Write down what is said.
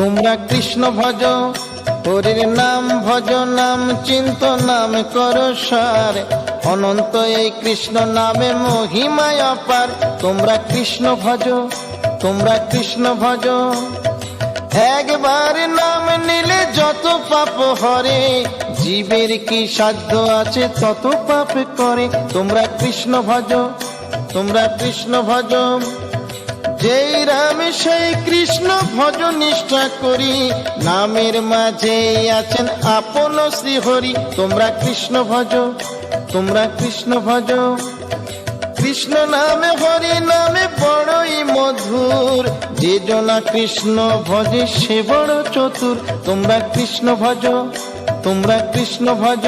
তোমরা কৃষ্ণ ভজ, হরির নাম ভজ, নাম চিন্ত নাম করো সার, অনন্ত এই কৃষ্ণ নামে মহিমায় অপার। তোমরা কৃষ্ণ ভজ, তোমরা কৃষ্ণ ভজ, একবার নাম নিলে যত পাপ হরে, জীবের কি সাধ্য আছে তত পাপ করে। তোমরা কৃষ্ণ ভজ, তোমরা কৃষ্ণ ভজ, যেই রাম সেই কৃষ্ণ ভজ নিষ্ঠা করি, নামের মাঝে আছেন আপন শ্রী হরি। তোমরা কৃষ্ণ ভজ, তোমরা কৃষ্ণ ভজ, কৃষ্ণ নামে হরি নামে বড়ই মধুর, যে জনা কৃষ্ণ ভজে সে বড় চতুর। তোমরা কৃষ্ণ ভজ, তোমরা কৃষ্ণ ভজ।